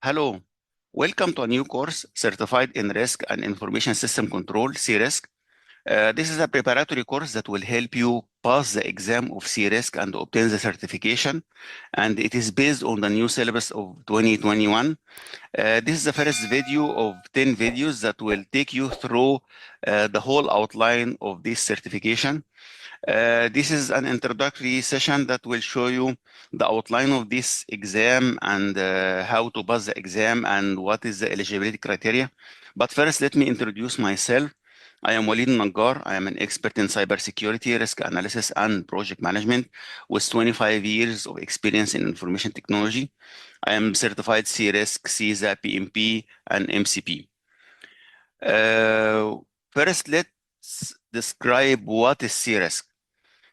Hello, welcome to a new course, Certified in Risk and Information System Control, CRISC. This is a preparatory course that will help you pass the exam of CRISC and obtain the certification, and it is based on the new syllabus of 2021. This is the first video of 10 videos that will take you through the whole outline of this certification. This is an introductory session that will show you the outline of this exam and how to pass the exam and what is the eligibility criteria. But first, let me introduce myself. I am El-Naggar. I am an expert in cybersecurity, risk analysis, and project management with 25 years of experience in information technology. I am certified CRISC, CISA, PMP, and MCP. First, let's describe what is CRISC.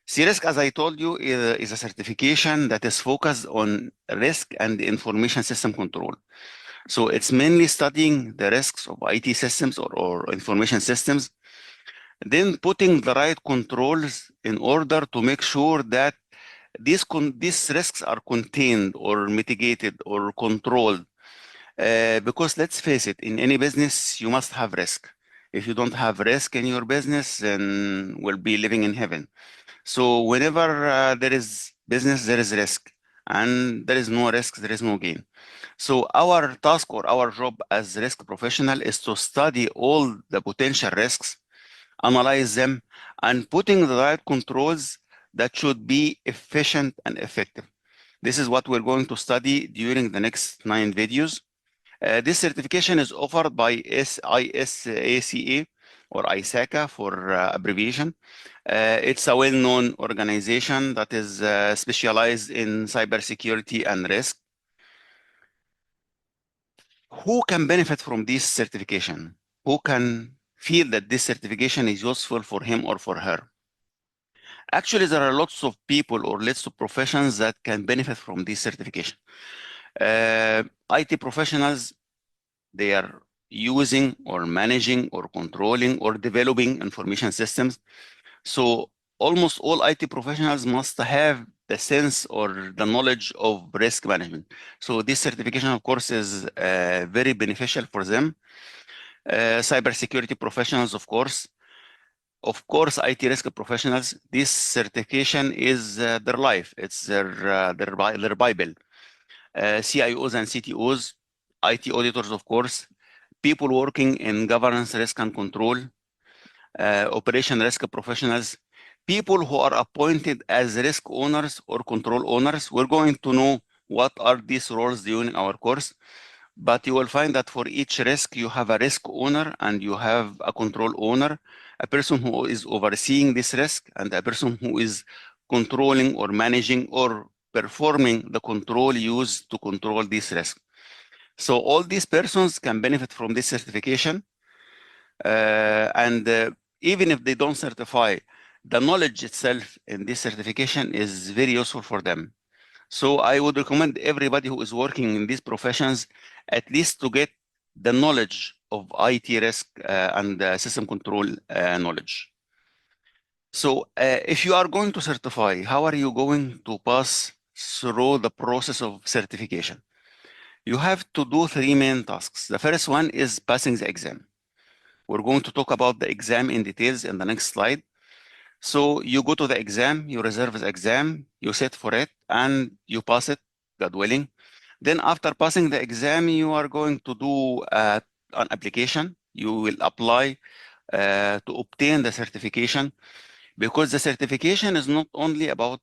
CRISC, as I told you, is a certification that is focused on risk and information system control. So it's mainly studying the risks of IT systems or information systems, then putting the right controls in order to make sure that these risks are contained or mitigated or controlled. Because let's face it, in any business, you must have risk. If you don't have risk in your business, then we'll be living in heaven. So whenever there is business, there is risk, and there is no risk, there is no gain. So our task or our job as risk professional is to study all the potential risks, analyze them, and putting the right controls that should be efficient and effective. This is what we're going to study during the next 9 videos. This certification is offered by ISACA or ISACA for abbreviation. It's a well-known organization that is specialized in cybersecurity and risk. Who can benefit from this certification? Who can feel that this certification is useful for him or for her? Actually, there are lots of people or lots of professions that can benefit from this certification. IT professionals, they are using or managing or controlling or developing information systems. So almost all IT professionals must have the sense or the knowledge of risk management. So this certification, of course, is very beneficial for them. Cybersecurity professionals, of course. Of course, IT risk professionals, this certification is their life. It's their Bible. CIOs and CTOs, IT auditors, of course, people working in governance, risk and control, operation risk professionals, people who are appointed as risk owners or control owners. We're going to know what are these roles during our course, but you will find that for each risk, you have a risk owner and you have a control owner, a person who is overseeing this risk and a person who is controlling or managing or performing the control used to control this risk. So all these persons can benefit from this certification. Even if they don't certify, the knowledge itself in this certification is very useful for them. So I would recommend everybody who is working in these professions at least to get the knowledge of IT risk and system control knowledge. So if you are going to certify, how are you going to pass through the process of certification? You have to do 3 main tasks. The first one is passing the exam. We're going to talk about the exam in details in the next slide. So you go to the exam, you reserve the exam, you sit for it, and you pass it, God willing. Then after passing the exam, you are going to do an application. You will apply to obtain the certification, because the certification is not only about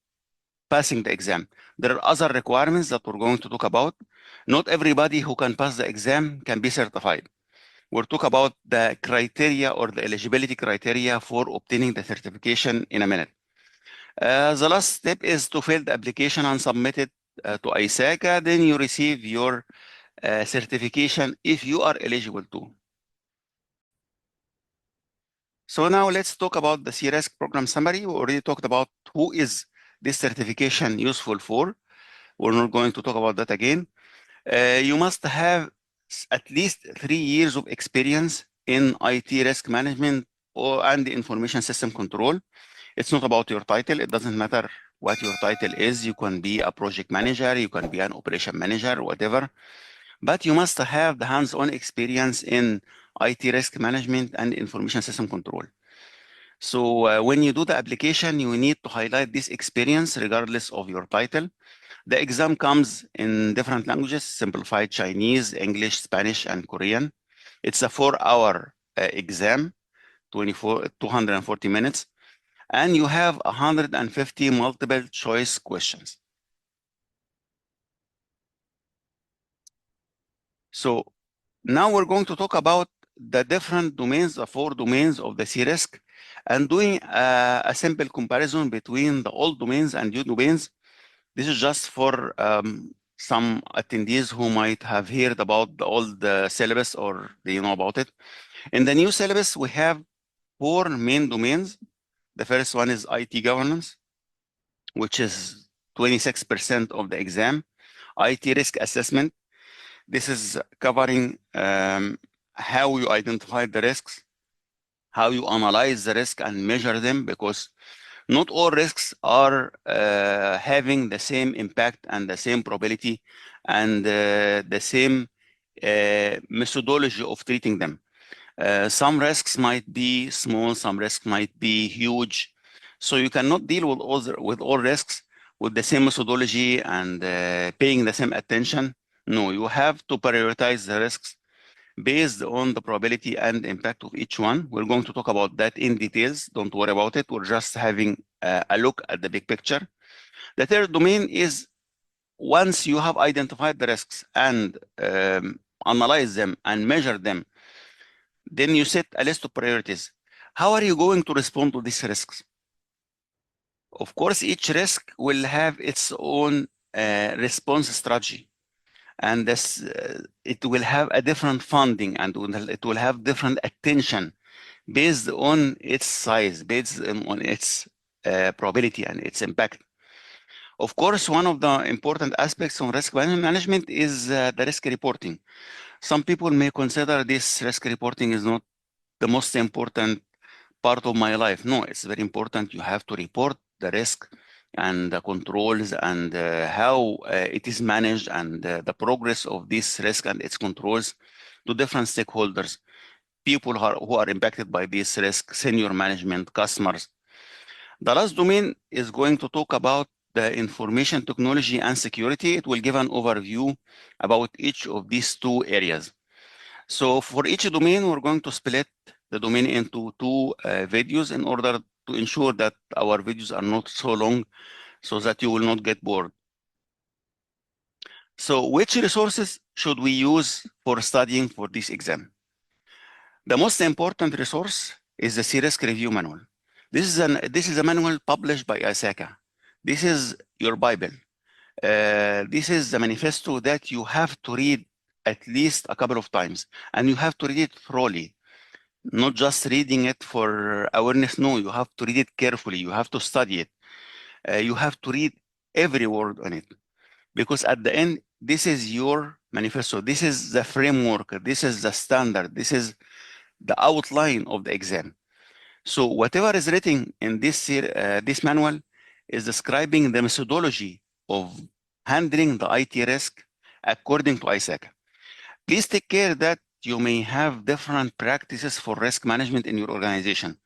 passing the exam. There are other requirements that we're going to talk about. Not everybody who can pass the exam can be certified. We'll talk about the criteria or the eligibility criteria for obtaining the certification in a minute. The last step is to fill the application and submit it to ISACA. Then you receive your certification if you are eligible to. So now let's talk about the CRISC program summary. We already talked about who is this certification useful for. We're not going to talk about that again. You must have at least 3 years of experience in IT risk management and information system control. It's not about your title. It doesn't matter what your title is. You can be a project manager, you can be an operation manager, whatever. but you must have the hands-on experience in IT risk management and information system control. So when you do the application, you need to highlight this experience regardless of your title. The exam comes in different languages: simplified Chinese, English, Spanish, and Korean. It's a 4-hour exam, 240 minutes, and you have 150 multiple choice questions. So now we're going to talk about the different domains, the 4 domains of the CRISC, and doing a simple comparison between the old domains and new domains. This is just for some attendees who might have heard about the old syllabus or they know about it. In the new syllabus, we have 4 main domains. The first one is IT governance, which is 26% of the exam. IT risk assessment. This is covering how you identify the risks, how you analyze the risk and measure them, because not all risks are having the same impact and the same probability and the same methodology of treating them. Some risks might be small, some risks might be huge. So you cannot deal with all risks with the same methodology and paying the same attention. No, you have to prioritize the risks based on the probability and impact of each one. We're going to talk about that in details. Don't worry about it. We're just having a look at the big picture. The third domain is, once you have identified the risks and analyze them and measure them, then you set a list of priorities. How are you going to respond to these risks? Of course, each risk will have its own response strategy. And this, it will have a different funding and it will have different attention based on its size, based on its probability and its impact. Of course, one of the important aspects of risk management is the risk reporting. Some people may consider this risk reporting is not the most important part of my life. No, it's very important. You have to report the risk and the controls and how it is managed and the progress of this risk and its controls to different stakeholders, people who are impacted by this risk, senior management, customers. The last domain is going to talk about the information technology and security. It will give an overview about each of these 2 areas. So for each domain, we're going to split the domain into 2 videos in order to ensure that our videos are not so long so that you will not get bored. So which resources should we use for studying for this exam? The most important resource is the CRISC Review Manual. This is a manual published by ISACA. This is your Bible. This is the manifesto that you have to read at least a couple of times, and you have to read it thoroughly, not just reading it for awareness. No, you have to read it carefully. You have to study it. You have to read every word on it, because at the end, this is your manifesto. This is the framework. This is the standard. This is the outline of the exam. So whatever is written in this manual is describing the methodology of handling the IT risk according to ISACA. Please take care that you may have different practices for risk management in your organization.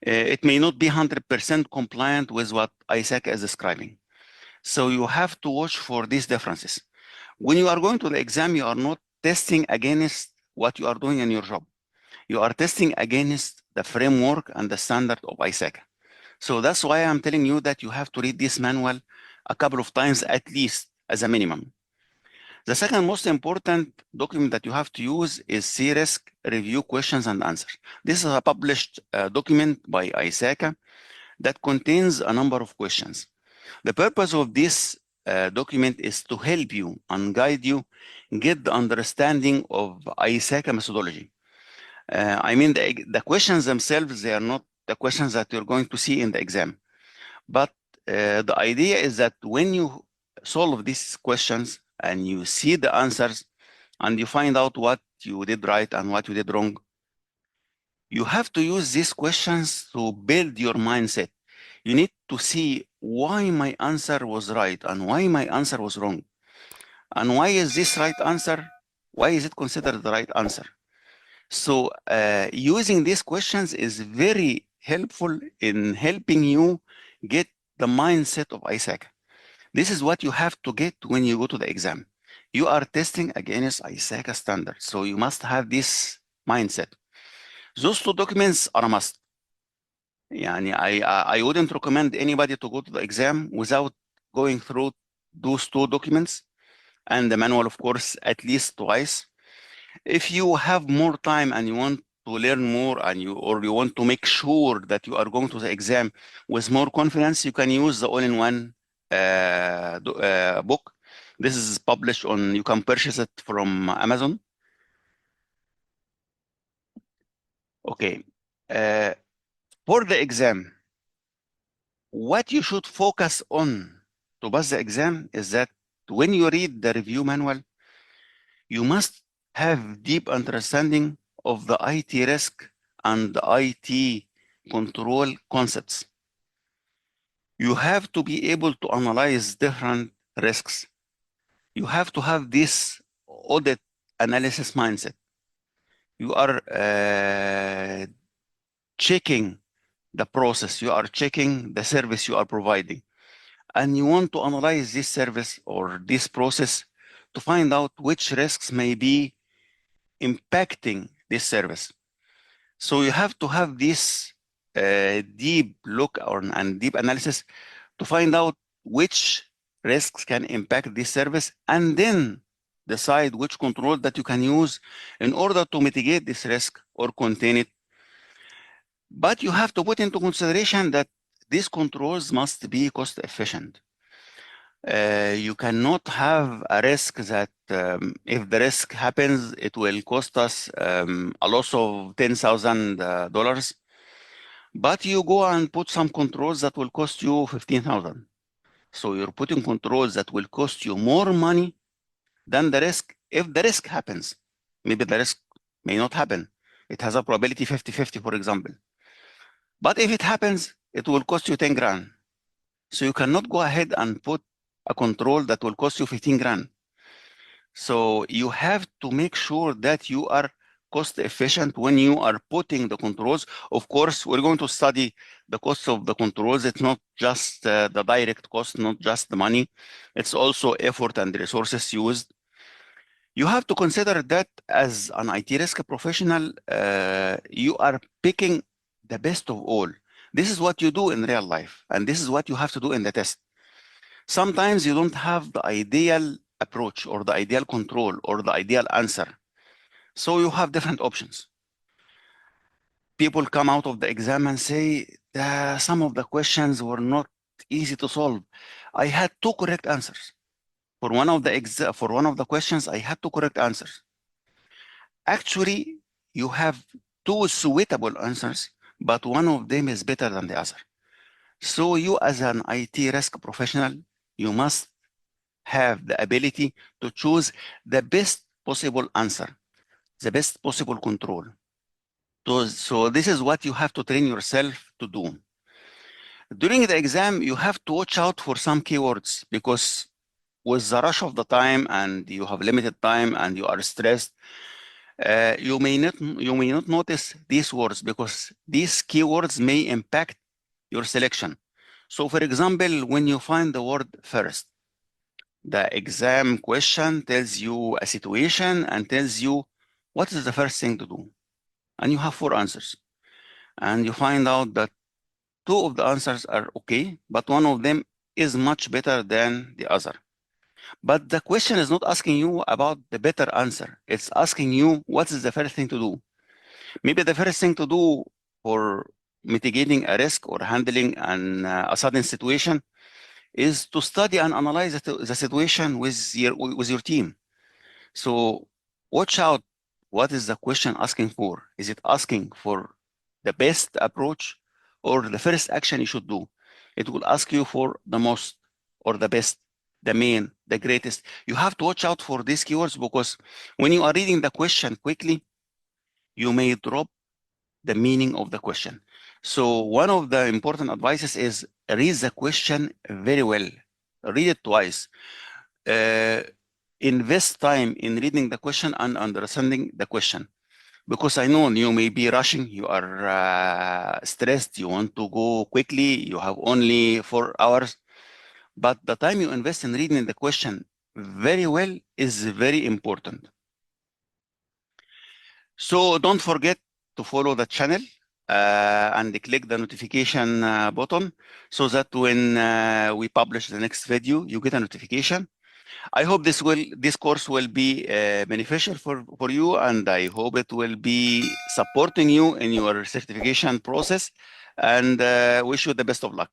It may not be 100% compliant with what ISACA is describing. So you have to watch for these differences. When you are going to the exam, you are not testing against what you are doing in your job. You are testing against the framework and the standard of ISACA. So that's why I'm telling you that you have to read this manual a couple of times at least as a minimum. The second most important document that you have to use is CRISC Review Questions and Answers. This is a published document by ISACA that contains a number of questions. The purpose of this document is to help you and guide you get the understanding of ISACA methodology. I mean, the questions themselves, they are not the questions that you're going to see in the exam. But the idea is that when you solve these questions and you see the answers and you find out what you did right and what you did wrong, you have to use these questions to build your mindset. You need to see why my answer was right and why my answer was wrong. And why is this right answer Why is it considered the right answer? So using these questions is very helpful in helping you get the mindset of ISACA. This is what you have to get when you go to the exam. You are testing against ISACA standards, so you must have this mindset. Those two documents are a must. Yani I wouldn't recommend anybody to go to the exam without going through those two documents and the manual, of course, at least twice. If you have more time and you want to learn more and you want to make sure that you are going to the exam with more confidence, you can use the all-in-one book. This is published on, you can purchase it from Amazon. Okay. For the exam, what you should focus on to pass the exam is that when you read the review manual, you must have deep understanding of the IT risk and the IT control concepts. You have to be able to analyze different risks. You have to have this audit analysis mindset. You are checking the process, you are checking the service you are providing, and you want to analyze this service or this process to find out which risks may be impacting this service. So you have to have this deep look and deep analysis to find out which risks can impact this service, and then decide which control that you can use in order to mitigate this risk or contain it. But you have to put into consideration that these controls must be cost efficient. You cannot have a risk that if the risk happens, it will cost us a loss of $10,000, but you go and put some controls that will cost you 15,000. So you're putting controls that will cost you more money than the risk. If the risk happens, maybe the risk may not happen. It has a probability 50-50, for example. But if it happens, it will cost you 10 grand. So you cannot go ahead and put a control that will cost you 15 grand. So you have to make sure that you are cost efficient when you are putting the controls. Of course, we're going to study the cost of the controls. It's not just the direct cost, not just the money. It's also effort and resources used. You have to consider that as an IT risk professional, you are picking the best of all. This is what you do in real life, and this is what you have to do in the test. Sometimes you don't have the ideal approach or the ideal control or the ideal answer. So you have different options. People come out of the exam and say, some of the questions were not easy to solve. I had two correct answers. For one of the questions, I had two correct answers. Actually, you have two suitable answers, but one of them is better than the other. So you as an IT risk professional, you must have the ability to choose the best possible answer, the best possible control. So this is what you have to train yourself to do. During the exam, you have to watch out for some keywords, because with the rush of the time and you have limited time and you are stressed, you may not notice these words, because these keywords may impact your selection. So for example, when you find the word first, the exam question tells you a situation and tells you what is the first thing to do. And you have four answers. And you find out that two of the answers are okay, but one of them is much better than the other. But the question is not asking you about the better answer. It's asking you what is the first thing to do. Maybe the first thing to do for mitigating a risk or handling a sudden situation is to study and analyze the situation with your team. So watch out, what is the question asking for? Is it asking for the best approach or the first action you should do? It will ask you for the most or the best, the main, the greatest. You have to watch out for these keywords, because when you are reading the question quickly, you may drop the meaning of the question. So one of the important advices is read the question very well. Read it twice. invest time in reading the question and understanding the question. Because I know you may be rushing, you are stressed, you want to go quickly, you have only 4 hours, but the time you invest in reading the question very well is very important. So don't forget to follow the channel and click the notification button so that when we publish the next video, you get a notification. I hope this course will be beneficial for you, and I hope it will be supporting you in your certification process, and wish you the best of luck.